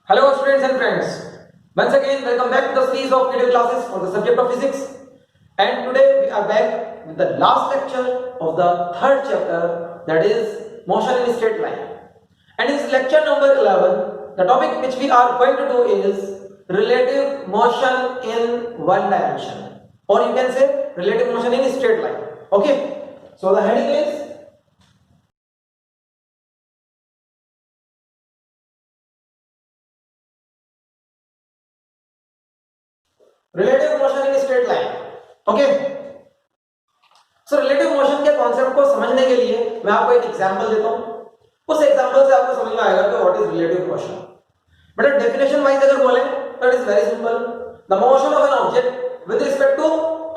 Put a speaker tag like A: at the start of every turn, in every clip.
A: Hello students and friends. Once again welcome back to the series of video classes for the subject of physics. And today we are back with the last lecture of the third chapter, that is motion in straight line. And in lecture number 11, the topic which we are going to do is relative motion in one dimension, or you can say relative motion in straight line. Okay. So the heading is relative motion in straight line. Okay. So relative motion के concept को समझने के लिए मैं आपको एक example देता हूं. उस एग्जांपल से आपको समझ में आएगा कि what is relative motion. But definition wise अगर बोले तो it is very simple. The motion of an object with respect to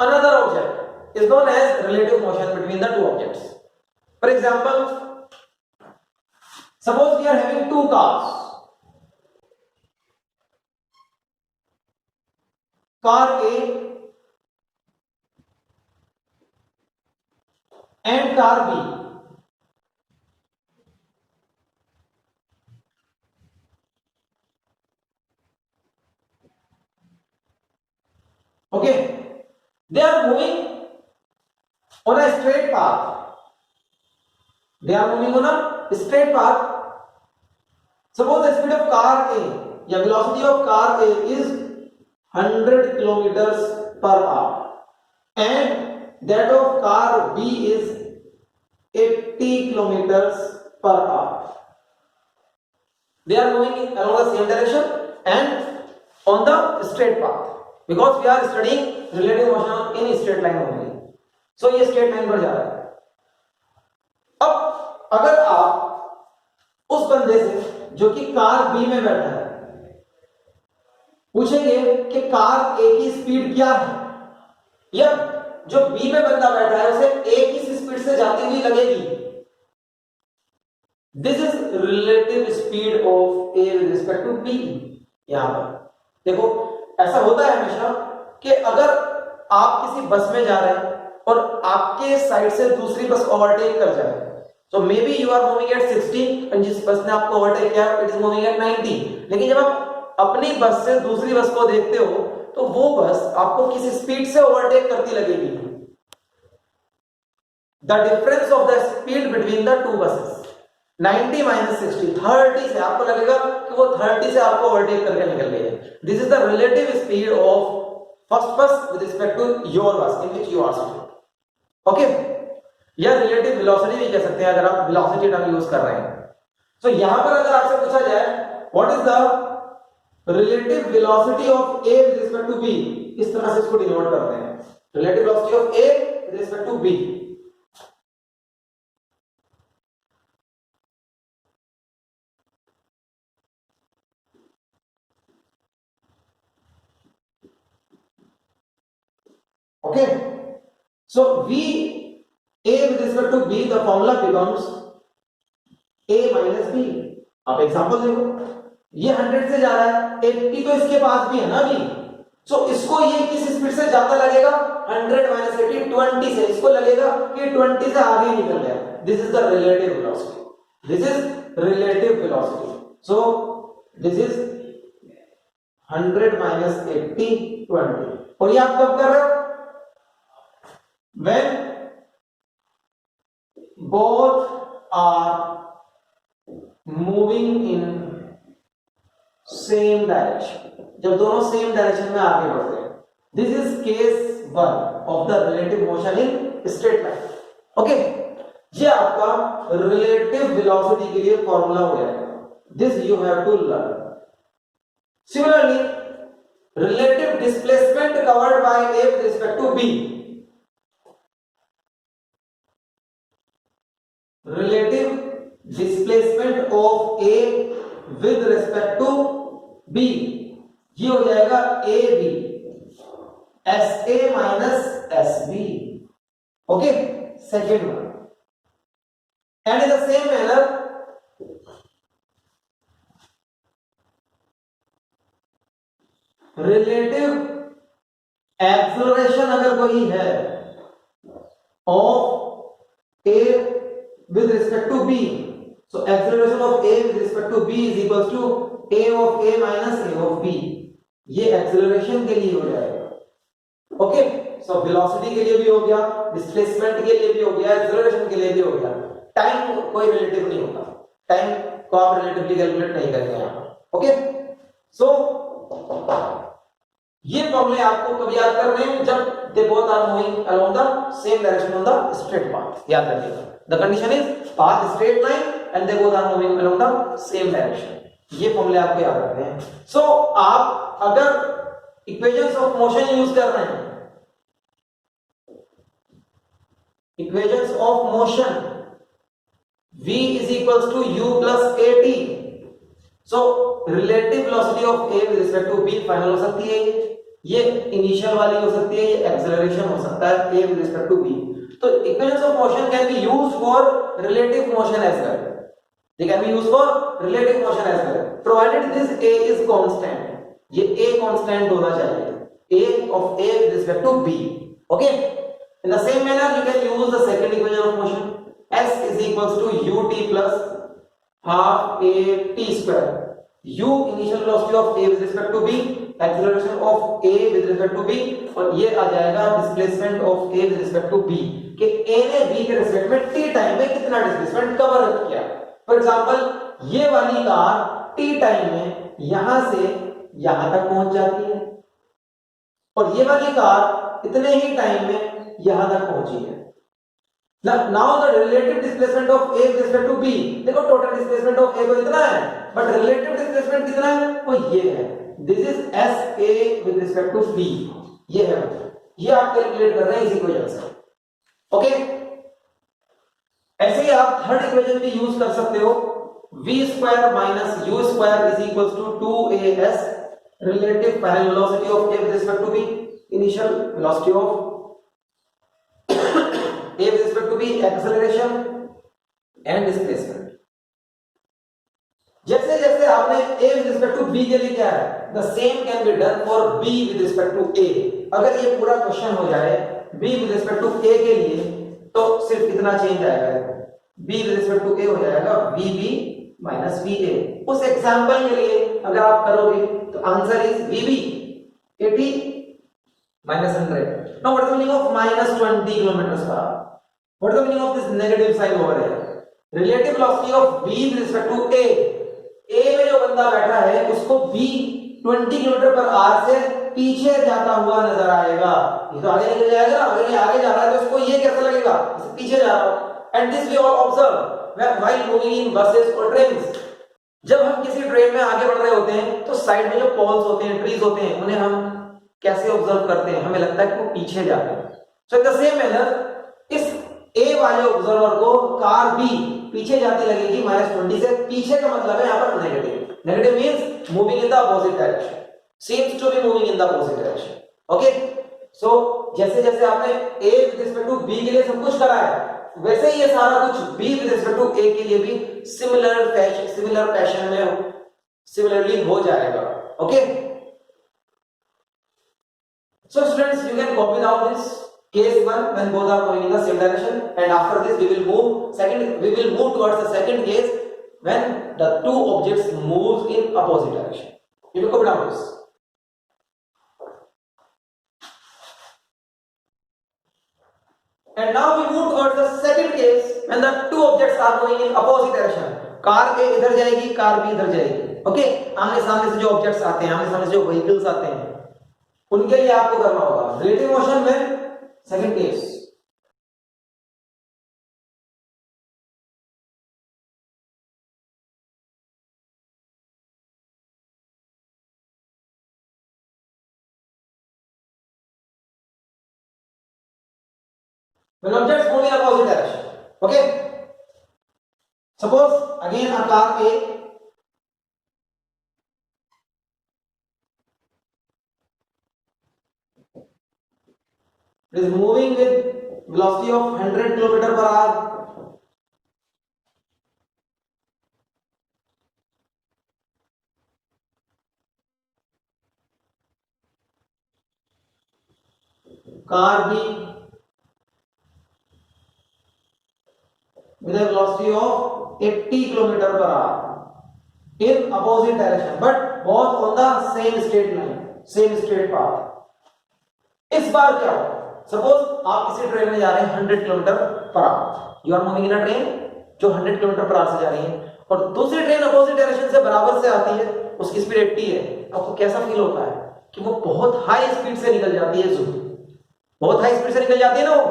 A: another object is known as relative motion between the two objects. For example, suppose we are having two cars. Car A and car B. Okay, they are moving on a straight path. They are moving on a straight path. Suppose the speed of car A, या velocity of car A is 100 kilometers per hour, and that of car B is 80 kilometers per hour. They are moving along the same direction and on the straight path, because we are studying relative motion in straight line only. So ये straight line पर जा रहा है. अब अगर आप उस बंदे से जो कि कार B में बैठा है पूछेंगे कि कार A की स्पीड क्या है, या जो बी में बंदा बैठा है उसे ए किस स्पीड से जाती हुई लगेगी, this is relative speed of A with respect to B. यहां पर देखो, ऐसा होता है हमेशा कि अगर आप किसी बस में जा रहे हैं और आपके साइड से दूसरी बस ओवरटेक कर जाए, तो may be you are moving at 60 and जिस बस ने आपको ओवरटेक किया इट इज मूविंग एट 90. लेकिन जब आप अपनी बस से दूसरी बस को देखते हो तो वो बस आपको किस स्पीड से ओवरटेक करती लगेगी. The difference of the speed between the to buses 90 minus 60, 30 से आपको लगेगा कि वो 30 से आपको ओवरटेक करके निकल गई है. This is the relative speed of first bus with respect to your bus in which you are sitting. Okay, या रिलेटिव वेलोसिटी भी कह सकते हैं अगर आप वेलोसिटी टर्म यूज कर रहे हैं. सो यहां पर अगर आपसे पूछा जाए what is the relative velocity of A with respect to B, इस तरह से इसको डिनोट करते हैं. relative velocity of A with respect to B. Okay, so V A with respect to B, the formula becomes A minus B. आप example देखो, ये 100 से जा रहा है, 80 तो इसके पास भी है ना अभी, सो इसको ये किस स्पीड से जाता लगेगा, 100 माइनस 80 20 से, इसको लगेगा कि 20 से आगे निकल गया. This is the relative velocity. This is relative velocity. So this is 100 minus 80 20. और ये आप कब कर रहे हो, when both are moving in same direction, जब दोनों सेम डायरेक्शन में आगे बढ़ते हैं. This is case 1 of the relative motion in straight line. Okay, ये आपका रिलेटिव वेलोसिटी के लिए फॉर्मूला हो जाएगा. This you have to learn. Similarly, relative displacement covered by A with respect to B. Relative displacement of A with respect to B, ये हो जाएगा A B, S A minus S B. Okay, second one. And in the same manner relative acceleration अगर कोई है of A with respect to B, So acceleration of A with respect to B is equals to A of A minus A of B. ये acceleration के लिए हो जाएगा. Okay, so velocity के लिए भी हो गया, डिस्प्लेसमेंट के लिए भी हो गया, एक्सेलरेशन के लिए भी हो गया. टाइम कोई रिलेटिव नहीं होता, टाइम को आप रिलेटिवली कैलकुलेट नहीं करेंगे यहां. ओके, सो ये फॉर्मूले आपको कब याद करने हैं? जब they both are moving along the same direction on the straight path. याद रखिएगा, the condition is path straight line and they both are moving along the same direction. ये फॉर्मूले आपको याद रखने हैं. सो आप अगर इक्वेशंस ऑफ मोशन यूज कर रहे हैं, equations of motion, v is equals to u plus at. so relative velocity of a with respect to b final हो सकती है, ये इनिशियल वाली हो सकती है, ये एक्सेलरेशन हो सकता है a with respect to b. तो equations of motion can be used for relative motion as well. they can be used for relative motion as well provided this a is constant. ये a constant होना चाहिए, a of a with respect to b. okay, in the same manner you can use the second equation of motion. S is equals to ut plus half a t square. u initial velocity of a with respect to b, acceleration of a with respect to b, और ये आ जाएगा displacement of a with respect to b कि a ने b के respect में t time में कितना displacement cover किया. फॉर एग्जांपल ये वाली कार t टाइम में यहां से यहां तक पहुंच जाती है और ये वाली कार इतने ही टाइम में यहां तक पहुंची है. now the relative displacement of a with respect to b, देखो टोटल डिस्प्लेसमेंट ऑफ a तो इतना है बट रिलेटिव डिस्प्लेसमेंट कितना है वो ये है. This is s a with respect to b. ये है, ये आप कैलकुलेट कर रहे हैं इस इक्वेशन से. ओके, ऐसे ही आप थर्ड इक्वेशन भी यूज कर सकते हो. v square minus u square is equals to 2as relative final velocity of a with respect to b, initial velocity of a with respect to b, acceleration and displacement. जैसे जैसे आपने a with respect to b के लिए किया है, the same can be done for b with respect to a. अगर ये पूरा क्वेश्चन हो जाए b with respect to a के लिए तो सिर्फ इतना चेंज आएगा, b with respect to a हो जाएगा vb minus va. उस एग्जांपल के लिए अगर आप करोगे तो answer is vb 80 minus 100. now what is the meaning of minus 20 kilometers per hour? what is the meaning of this negative sign over here? relative velocity of b with respect to a में जो बंदा बैठा है उसको b 20 kilometre per our से पीछे जाता हुआ नजर आएगा. ये तो आगे निकल जाएगा ना, अगर ये आगे जा रहा है तो इसको ये कैसा लगेगा, इसे पीछे जा रहा है. And this we all observe while moving in buses और ट्रेन्स. जब हम किसी ट्रेन में आगे बढ़ रहे होते हैं तो साइड में जो पोल्स होते हैं, ट्रीज होते हैं, उन्हें हम कैसे ऑब्जर्व करते हैं, हमें लगता है कि वो पीछे जा रहे हैं. सो इन द सेम मैनर इस ए वाले ऑब्जर्वर को कार बी पीछे जाती लगेगी -20 से. पीछे का मतलब है यहां पर negative. Negative means moving in the opposite direction, seems to be moving in the opposite direction. Okay, so जैसे जैसे आपने A with respect to B के लिए सब कुछ करा है, वैसे ही ये सारा कुछ बी विद रिस्पेक्ट टू ए के लिए भी सिमिलर फैशन में सिमिलरली हो जाएगा. Okay, so students you can copy down this case 1 when both are going in the same direction, and after this we will move towards the second case when the two objects moves in opposite direction. You will copy down this. And now we move towards the second case when the two objects are going in opposite direction. Car A इधर जाएगी, car B इधर जाएगी. Okay, आमने सामने से जो objects आते हैं, आमने सामने से जो व्हीकल्स आते हैं, उनके लिए आपको करना होगा रिलेटिव मोशन में second case. when objects move in opposite direction. Okay, suppose again a car A is moving with velocity of 100 km per hour. Car B with a velocity of 80 kilometre per our in opposite direction but both on the same straight line, same straight path। इस बार क्या होगा, suppose आप किसी train में जा रहे हैं 100 kilometre per hour, you are moving in a train जो 100 किलोमीटर पर आवर से जा रही है और दूसरी ट्रेन अपोजिट डायरेक्शन से बराबर से आती है, उसकी स्पीड 80 है। आपको कैसा फील होता है कि वो बहुत हाई स्पीड से निकल जाती है, बहुत हाई स्पीड से निकल जाती है ना वो,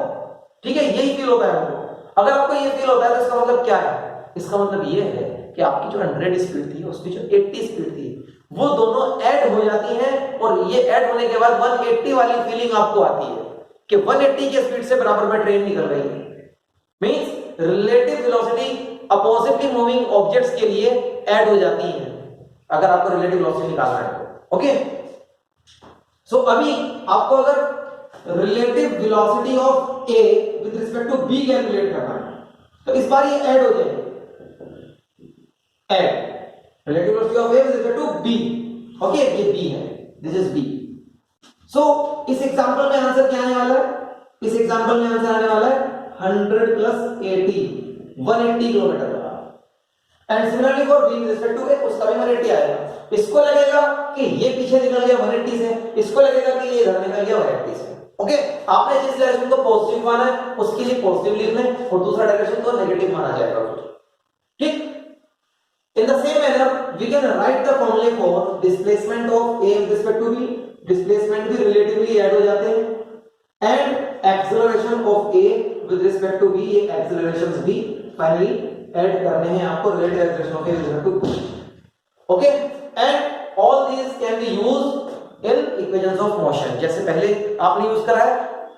A: ठीक है, यही फील होता है हमको। अगर आपको ये फील होता है तो इसका मतलब क्या है, इसका मतलब ये है कि आपकी जो 100 स्पीड थी उसकी जो 80 स्पीड थी वो दोनों ऐड हो जाती हैं और ये ऐड होने के बाद 180 वाली फीलिंग आपको आती है कि 180 की स्पीड से बराबर में ट्रेन निकल रही है। Means relative velocity oppositely moving objects के लिए ऐड हो जाती है अगर आपको रिलेटिव वेलोसिटी निकालना है तो। ओके, सो अभी आपको अगर relative velocity of A with respect to B calculate करना है तो इस बार ये ऐड हो जाएगी, add relative velocity of A with respect to B. Okay, ये बी है, दिस इज बी। सो इस एग्जांपल में आंसर क्या आने वाला है, इस एग्जांपल में आंसर आने वाला है 100 plus 80, 180 kilometre per hour. And similarly for B with respect to A, उसका भी 180 आएगा। इसको लगेगा कि ये पीछे निकल गया 180 से, इसको लगेगा कि ये इधर निकल गया 180 से। ओके, आपने जिस डायरेक्शन को पॉजिटिव माना है उसके लिए पॉजिटिव लिखना है और दूसरा डायरेक्शन को नेगेटिव माना जाएगा, ठीक। In the same manner, we can write the formula for displacement of A with respect to B. Displacement भी relatively add हो जाते हैं and acceleration of A with respect to B, ये accelerations भी finally add करने हैं आपको relative acceleration of A with respect to B. Okay, and all these can be used in equations of motion। जैसे पहले आपने यूज करा है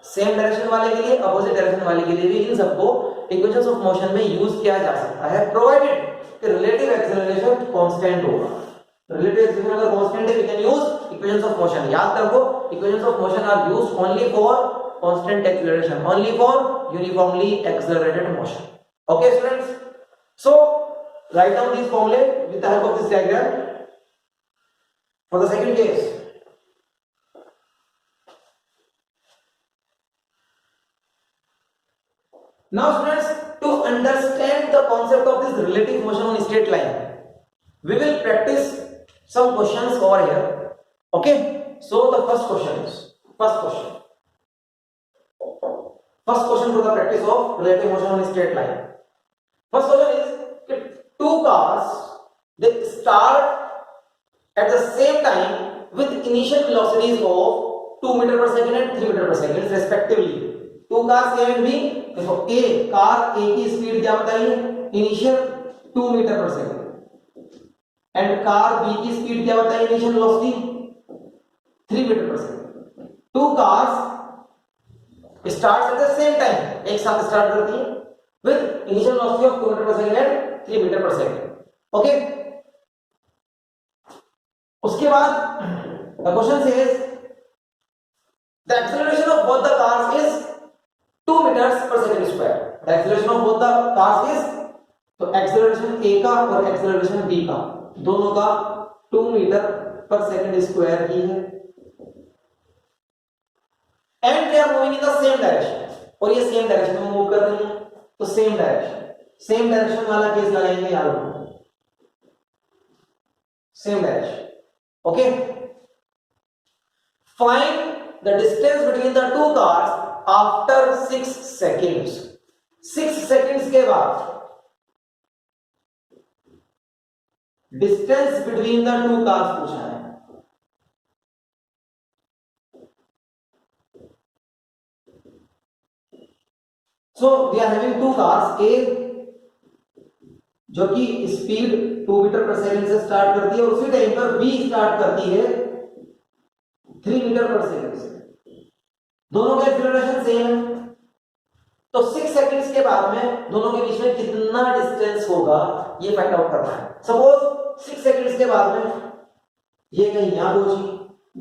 A: सेम डायरेक्शन वाले के लिए, अपोजिट डायरेक्शन वाले के लिए भी इन सबको इक्वेशंस ऑफ मोशन में यूज किया जा सकता है, प्रोवाइडेड कि रिलेटिव एक्सेलरेशन कांस्टेंट होगा। रिलेटिव एक्सेलरेशन अगर कांस्टेंट है we can use equations of motion. याद रखो, equations of motion are used only for constant acceleration, only for uniformly accelerated motion. Okay students, so write down this formulae with the help of this diagram for the second case. Now students, to understand the concept of this relative motion on straight line, we will practice some questions over here. Okay, so the first question for the practice of relative motion on straight line. First question is that two cars they start at the same time with initial velocities of 2 meter per second and 3 meter per second respectively. Two car A and B, देखो A car A की speed क्या बताइए, initial 2 metre per second and car B की speed क्या बताइए, initial velocity 3 metre per second. Two cars start at the same time, एक साथ start करती है with initial velocity of 2 metre per second and 3 metre per second. Okay, उसके बाद the question says the acceleration of both the cars is 2 meters per second square। The acceleration of both the cars is, तो acceleration A का और acceleration B का दोनों का 2 metre per second square ही है and they are moving in the same direction, और ये same direction में मूव कर रही है तो सेम डायरेक्शन वाला केस लगाएंगे यार, same direction. Okay, find the distance between the two cars after 6 seconds। 6 seconds के बाद distance between the two cars पूछा है। So we are having two cars, A जो कि स्पीड 2 मीटर पर सेकंड से स्टार्ट करती है और उसी टाइम पर बी स्टार्ट करती है 3 मीटर पर सेकंड से, दोनों का एक्सेलरेशन सेम है। तो 6 सेकंड्स के बाद में दोनों के बीच में कितना डिस्टेंस होगा ये फाइंड आउट करना है। सपोज 6 सेकंड्स के बाद में ये कहीं यहां पहुंची,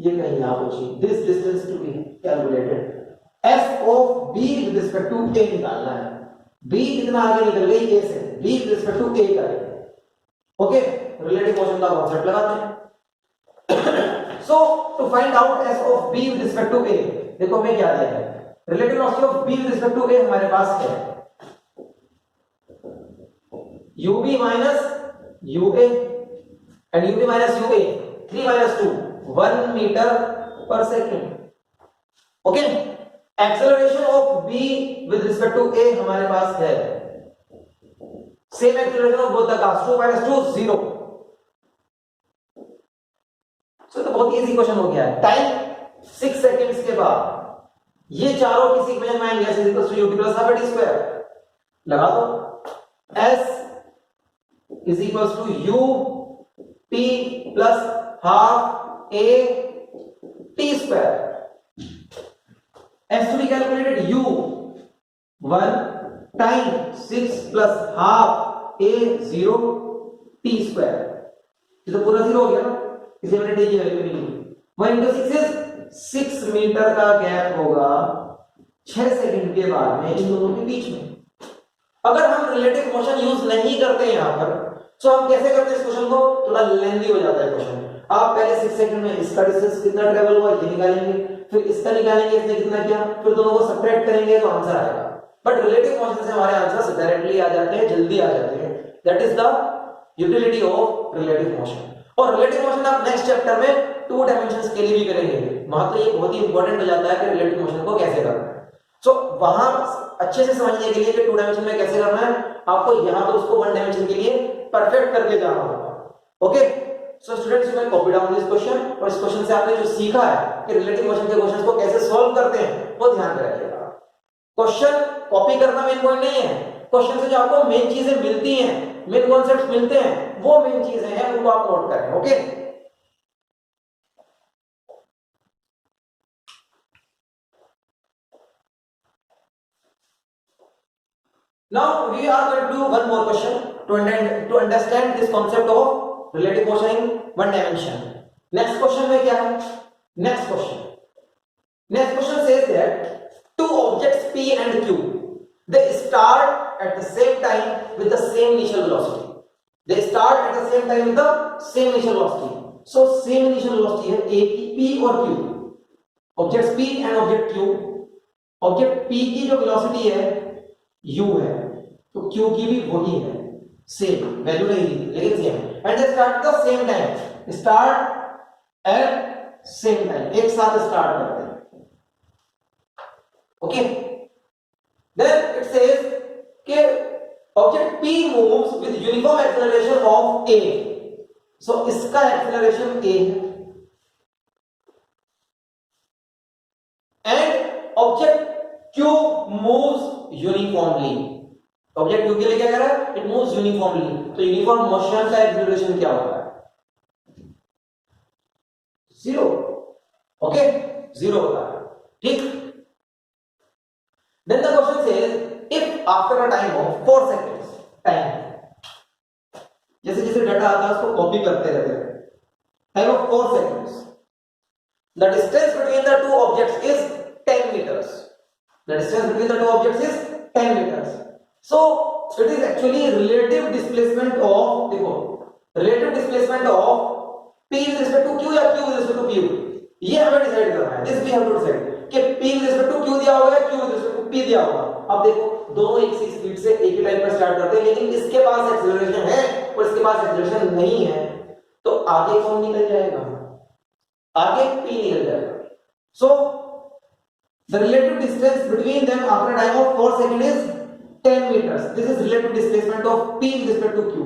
A: ये कहीं यहां पहुंची, this distance to be calculated. F of B with respect to A निकालना है। बी कितना आगे निकल गई ए से, B with respect to A करेंगे। ओके, रिलेटिव मोशन का कांसेप्ट लगाते हैं। So to find out F of B with respect to A, देखो हमें क्या दिया है, relative velocity of B with respect to A हमारे पास है ub minus ua and ub minus ua 3 minus 2 1 meter per second. Okay, acceleration of b with respect to a हमारे पास है, same acceleration of both the cars 2 minus 2 0. तो बहुत easy question हो गया है. टाइम 6 सेकंड्स के बाद ये चारों किसी इक्वेशन में आएंगे, s equals to ut plus half t square. लगा दो, s is equals to u p plus half a t square. s to be calculated u 1 times 6 plus half a 0 t square. ये तो पूरा 0 हो गया ना, इसे मैंने t की वैल्यू नहीं ली. 1 into 6 is 6 मीटर का गैप होगा 6 सेकंड के बाद में इन दोनों के बीच में. अगर हम रिलेटिव मोशन यूज नहीं करते हैं यहां पर, तो हम कैसे करते हैं इस क्वेश्चन को, थोड़ा लेंथी हो जाता है क्वेश्चन. आप पहले 6 सेकंड में इसका डिस्टेंस कितना ट्रेवल हुआ ये निकालेंगे, फिर इसका निकालेंगे इसने कितना किया, फिर दोनों को सब्ट्रैक्ट करेंगे तो आंसर आएगा. बट रिलेटिव मोशन से हमारे आंसर्स डायरेक्टली आ जाते हैं, जल्दी आ जाते हैं. That is the utility of relative motion. और रिलेटिव मोशन आप नेक्स्ट चैप्टर में 2 डायमेंशंस के लिए भी करेंगे. वहां तो ये बहुत ही इंपॉर्टेंट हो जाता है कि रिलेटिव मोशन को कैसे करना है. सो वहां अच्छे से समझने के लिए कि 2 डायमेंशन में कैसे करना है, आपको यहां पर उसको 1 डायमेंशन के लिए परफेक्ट करके जाना होगा. Okay, so students, you can copy down this question, और इस क्वेश्चन से आपने जो सीखा है कि रिलेटिव मोशन के क्वेश्चंस को कैसे सॉल्व करते हैं वो ध्यान में रखिएगा. क्वेश्चन कॉपी करना मेन पॉइंट नहीं है, क्वेश्चन से जो आपको मेन चीजें मिलती हैं, मेन कॉन्सेप्ट्स मिलते हैं, वो मेन चीजें हैं, उनको आप नोट करें. Okay, now we are going to do one more question to understand this concept of relative motion in one dimension. Next question में क्या है? Next question says that two objects p and q, they start at the same time with the same initial velocity. They start at the same time with the same initial velocity. So same initial velocity है a की p और q. Objects p and object q. Object p की जो velocity है u है, तो q की भी वही है, सेम वैल्यू नहीं दी लेकिन सेम है. And they start the same time, start at same time, एक साथ स्टार्ट करते हैं. ओके, देन इट सेज कि object p moves with uniform acceleration of a. So इसका एक्सेलरेशन a है and object q moves uniformly. Object q के लिए क्या कर रहा है, इट मूव्स यूनिफॉर्मली. तो यूनिफॉर्म मोशन का एक्सेलरेशन क्या होता है, 0. ओके, 0 होता है. ठीक. Then the question says if after a time of 4 seconds, time जैसे जैसे डाटा आता है उसको कॉपी करते रहते हैं, time of 4 seconds, the distance between the two objects is 10 meters. The distance between the two objects is 10 meters. So it is actually relative displacement of, देखो relative displacement of p with respect to q या q with respect to p. ये हमें decide करना है. This we have to decide कि p with respect to q दिया होगा या q with respect to p दिया होगा. अब देखो दोनों एक सी स्पीड से एक ही टाइम पर स्टार्ट करते हैं, लेकिन इसके पास एक्सेलरेशन है और इसके पास एक्सेलरेशन नहीं है, तो आगे कौन निकल जाएगा, आगे p निकल जाएगा. So the relative distance between them after a time of 4 seconds is 10 meters. This is relative displacement of p with respect to q.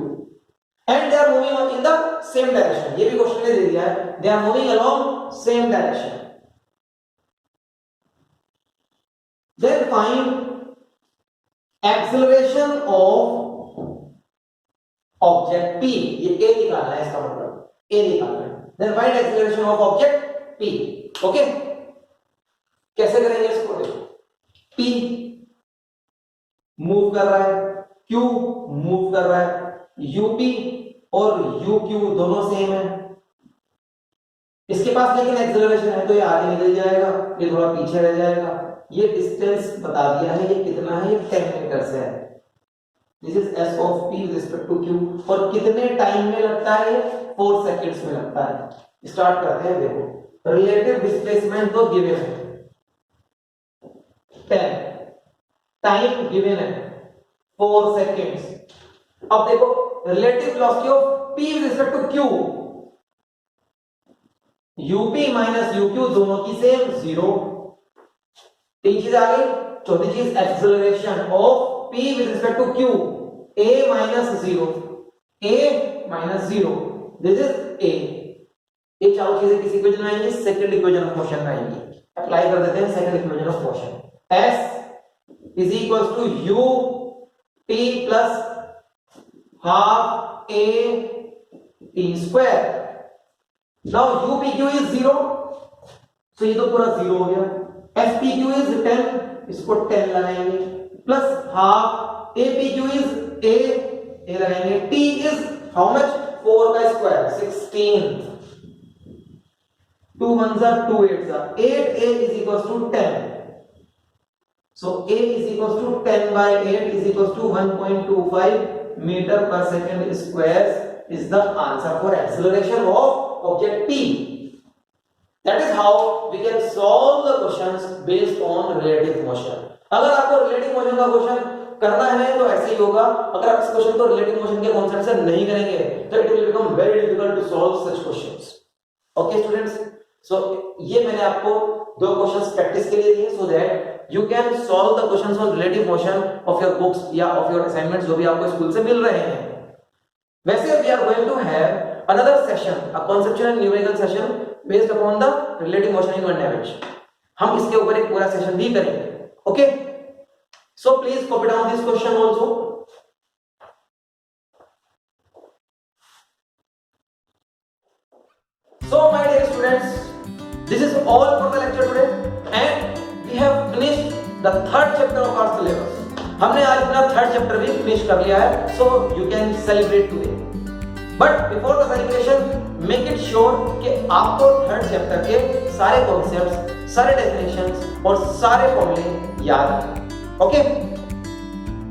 A: And they are moving in the same direction. ये भी question ने दे दिया है. They are moving along same direction. Then find acceleration of object p. ये a निकालना है, इसका मतलब a निकालना है. Then find acceleration of object p. Okay? कैसे करेंगे इसको, देखो p मूव कर रहा है, q मूव कर रहा है, up और uq दोनों सेम है. इसके पास लेकिन एक्सेलरेशन है तो ये आगे निकल जाएगा, ये थोड़ा पीछे रह जाएगा. ये डिस्टेंस बता दिया है, ये कितना है, ये 10 मीटर है. This is s of p with respect to q. और कितने टाइम में लगता है, 4 सेकंड्स में लगता है. स्टार्ट करते हैं. देखो रिलेटिव डिस्प्लेसमेंट तो गिवन है 10, टाइम गिवन है 4 सेकंड्स. अब देखो relative velocity of p with respect to q, UP minus UQ दोनों की सेम 0। तीन चीज आ गई। चौथी चीज acceleration of p with respect to q, a minus 0, a minus 0, this is a। ये चारों चीजें किस इक्वेशन में आएंगी? सेकंड इक्वेशन ऑफ मोशन में आएंगी। अप्लाई कर देते हैं second equation of motion. s is equals to u t plus half a t square. Now u p q is 0, तो ये तो पूरा 0 हो गया। s p q इज 10, इसको 10 लगाएंगे, plus half a p q is a लगाएंगे, t is how much? 4 का square 16, 2 1s are 2 8s are 8a is equals to 10, so a is equals to 10 by 8 is equals to 1.25 meter per second square is the answer for acceleration of object p. That is how we can solve the questions based on relative motion. अगर आपको relative motion का question करना है तो ऐसे ही होगा। अगर आप इस क्वेश्चन को relative motion के कॉन्सेप्ट से नहीं करेंगे तो it will become very difficult to solve such questions. Okay students, so ये मैंने आपको दो क्वेश्चंस प्रैक्टिस के लिए दिए so that you can solve the questions on relative motion of your books या of your assignments जो भी आपको स्कूल से मिल रहे हैं। वैसे we are going to have another session, a conceptual and numerical session based upon the relative motion in one dimension. हम इसके ऊपर एक पूरा सेशन भी करेंगे। Okay, so please copy down this question also. So my dear students, this is all for the lecture today and we have finished the third chapter of our syllabus. हमने आज अपना थर्ड चैप्टर भी finish कर लिया है, so you can celebrate today. But before the celebration, make it sure कि आपको third chapter के सारे कॉन्सेप्ट्स, सारे डेफिनेशंस और सारे फॉर्मूले याद हैं। ओके,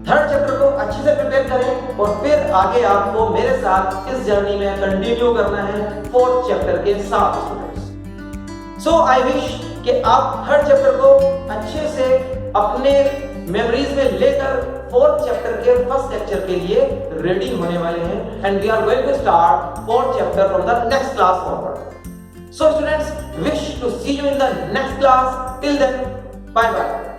A: थर्ड चैप्टर को अच्छे से प्रिपेयर करें और फिर आगे आपको मेरे साथ इस जर्नी में कंटिन्यू करना है फोर्थ चैप्टर के साथ स्टूडेंट्स। सो आई विश कि आप थर्ड चैप्टर को अच्छे से अपने मेमोरीज में लेकर फोर्थ चैप्टर के फर्स्ट लेक्चर के लिए रेडी होने वाले हैं and we are going to start fourth chapter from the next class forward. So students, wish to see you in the next class. Till then, bye bye.